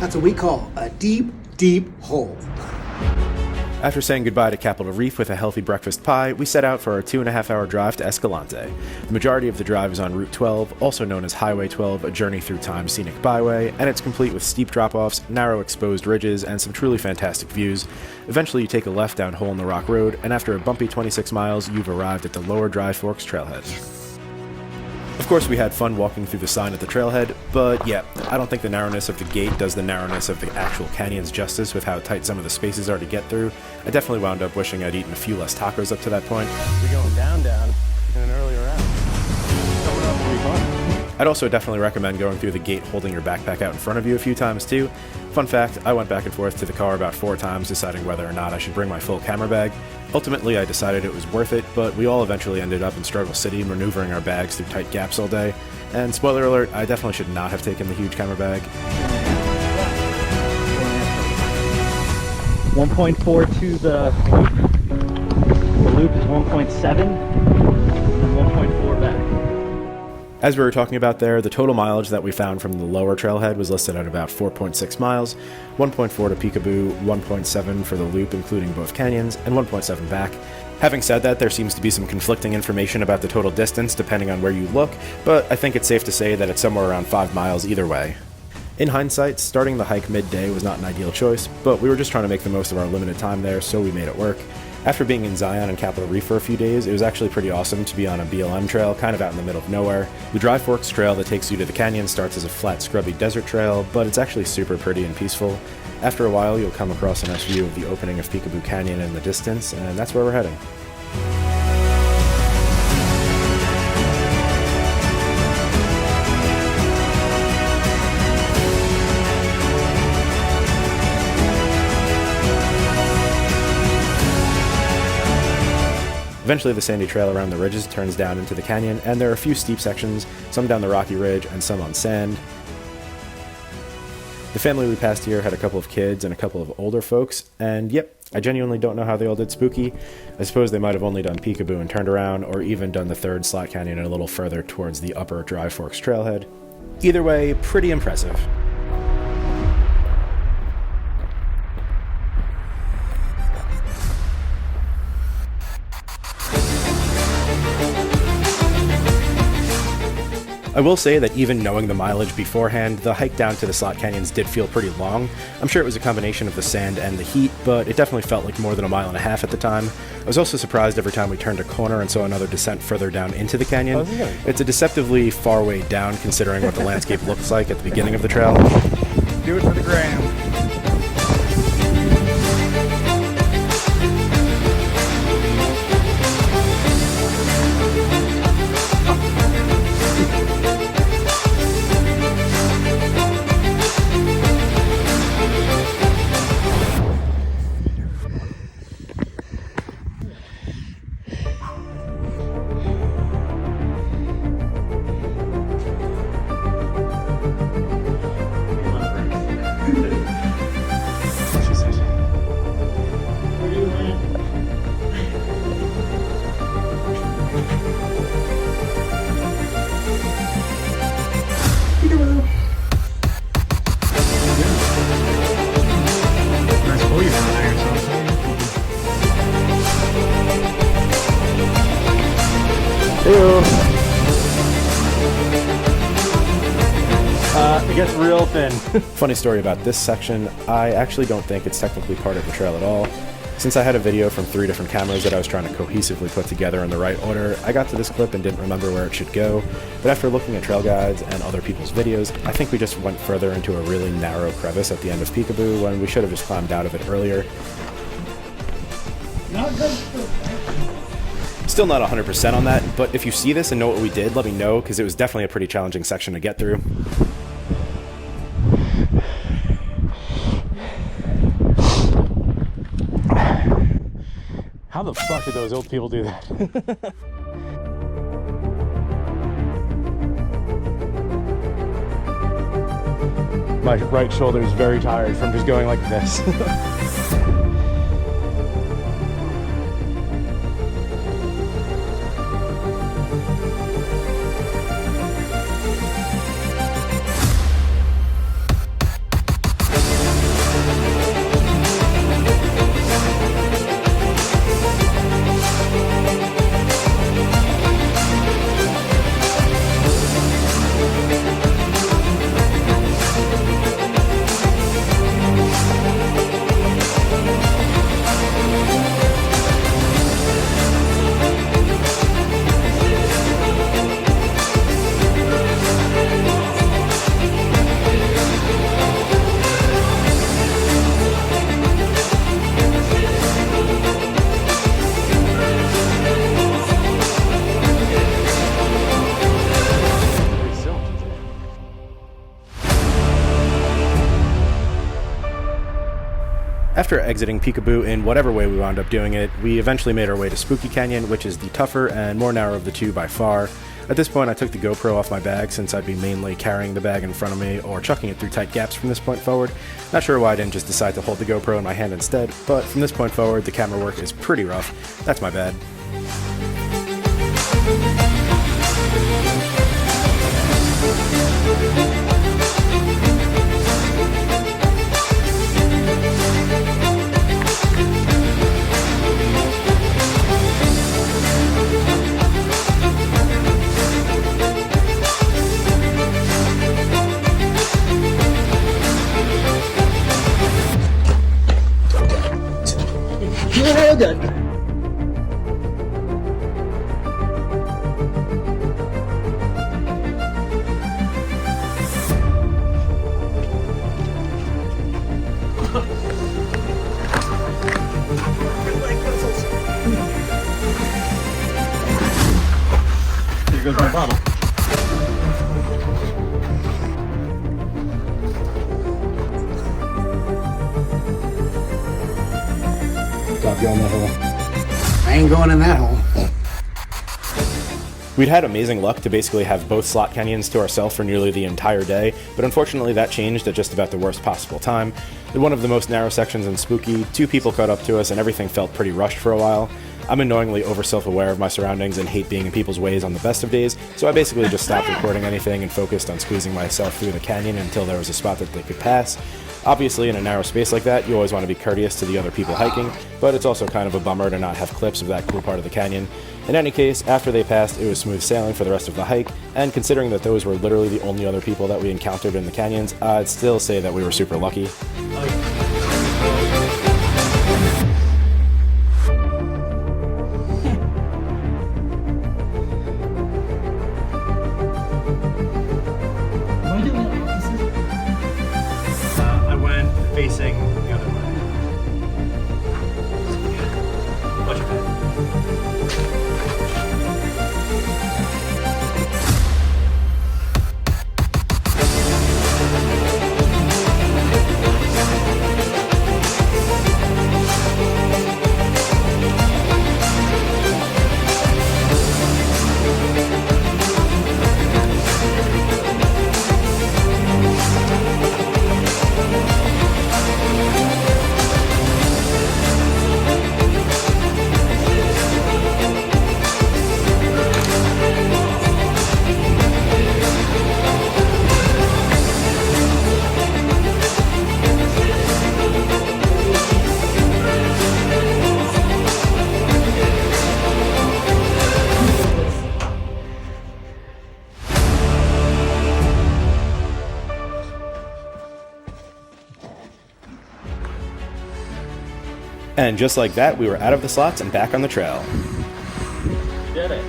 That's what we call a deep, deep hole. After saying goodbye to Capitol Reef with a healthy breakfast pie, we set out for our 2.5-hour drive to Escalante. The majority of the drive is on Route 12, also known as Highway 12, a journey through time scenic byway, and it's complete with steep drop-offs, narrow exposed ridges, and some truly fantastic views. Eventually you take a left down Hole in the Rock Road, and after a bumpy 26 miles, you've arrived at the Lower Dry Forks Trailhead. Of course, we had fun walking through the sign at the trailhead, but yeah, I don't think the narrowness of the gate does the narrowness of the actual canyons justice with how tight some of the spaces are to get through. I definitely wound up wishing I'd eaten a few less tacos up to that point. We're going down in an earlier round. Coming up will be fun. I'd also definitely recommend going through the gate holding your backpack out in front of you a few times too. Fun fact, I went back and forth to the car about 4 times deciding whether or not I should bring my full camera bag. Ultimately, I decided it was worth it, but we all eventually ended up in Struggle City maneuvering our bags through tight gaps all day. And spoiler alert, I definitely should not have taken the huge camera bag. 1.4 to the loop is 1.7 and 1.4 back. As we were talking about there, the total mileage that we found from the lower trailhead was listed at about 4.6 miles, 1.4 to Peekaboo, 1.7 for the loop including both canyons, and 1.7 back. Having said that, there seems to be some conflicting information about the total distance depending on where you look, but I think it's safe to say that it's somewhere around 5 miles either way. In hindsight, starting the hike midday was not an ideal choice, but we were just trying to make the most of our limited time there, so we made it work. After being in Zion and Capitol Reef for a few days, it was actually pretty awesome to be on a BLM trail, kind of out in the middle of nowhere. The Dry Forks Trail that takes you to the canyon starts as a flat, scrubby desert trail, but it's actually super pretty and peaceful. After a while, you'll come across a nice view of the opening of Peekaboo Canyon in the distance, and that's where we're heading. Eventually the sandy trail around the ridges turns down into the canyon, and there are a few steep sections, some down the rocky ridge and some on sand. The family we passed here had a couple of kids and a couple of older folks, and yep, I genuinely don't know how they all did Spooky. I suppose they might have only done Peekaboo and turned around, or even done the third slot canyon a little further towards the upper Dry Forks Trailhead. Either way, pretty impressive. I will say that even knowing the mileage beforehand, the hike down to the slot canyons did feel pretty long. I'm sure it was a combination of the sand and the heat, but it definitely felt like more than 1.5 miles at the time. I was also surprised every time we turned a corner and saw another descent further down into the canyon. It's a deceptively far way down considering what the landscape looks like at the beginning of the trail. Do it for the gram. It gets real thin. Funny story about this section, I actually don't think it's technically part of the trail at all. Since I had a video from 3 different cameras that I was trying to cohesively put together in the right order, I got to this clip and didn't remember where it should go, but after looking at trail guides and other people's videos, I think we just went further into a really narrow crevice at the end of Peekaboo when we should have just climbed out of it earlier. Still not 100% on that, but if you see this and know what we did, let me know, because it was definitely a pretty challenging section to get through. How the fuck did those old people do that? My right shoulder is very tired from just going like this. After exiting Peekaboo in whatever way we wound up doing it, we eventually made our way to Spooky Canyon, which is the tougher and more narrow of the two by far. At this point, I took the GoPro off my bag since I'd be mainly carrying the bag in front of me or chucking it through tight gaps from this point forward. Not sure why I didn't just decide to hold the GoPro in my hand instead, but from this point forward, the camera work is pretty rough. That's my bad. Well done. Here goes my bottle. Stop going that hole. I ain't going in that hole. We'd had amazing luck to basically have both slot canyons to ourselves for nearly the entire day, but unfortunately that changed at just about the worst possible time. In one of the most narrow sections in Spooky, 2 people caught up to us and everything felt pretty rushed for a while. I'm annoyingly over self-aware of my surroundings and hate being in people's ways on the best of days, so I basically just stopped recording anything and focused on squeezing myself through the canyon until there was a spot that they could pass. Obviously, in a narrow space like that, you always want to be courteous to the other people hiking, but it's also kind of a bummer to not have clips of that cool part of the canyon. In any case, after they passed, it was smooth sailing for the rest of the hike, and considering that those were literally the only other people that we encountered in the canyons, I'd still say that we were super lucky. I went facing the other way. Watch your back. And just like that, we were out of the slots and back on the trail. Did it.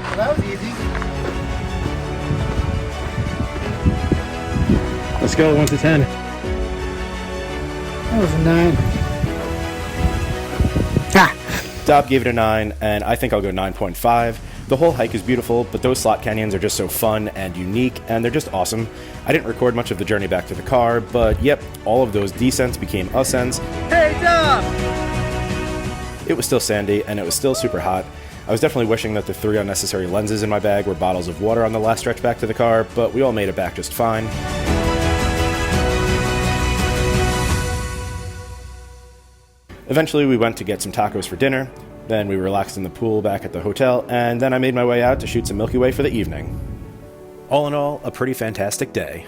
Well, that was easy. Let's go 1 to 10. That was a 9. Ah! Dob gave it a 9, and I think I'll go 9.5. The whole hike is beautiful, but those slot canyons are just so fun and unique, and they're just awesome. I didn't record much of the journey back to the car, but yep, all of those descents became ascents. Hey, Dom! It was still sandy, and it was still super hot. I was definitely wishing that the 3 unnecessary lenses in my bag were bottles of water on the last stretch back to the car, but we all made it back just fine. Eventually, we went to get some tacos for dinner. Then we relaxed in the pool back at the hotel, and then I made my way out to shoot some Milky Way for the evening. All in all, a pretty fantastic day.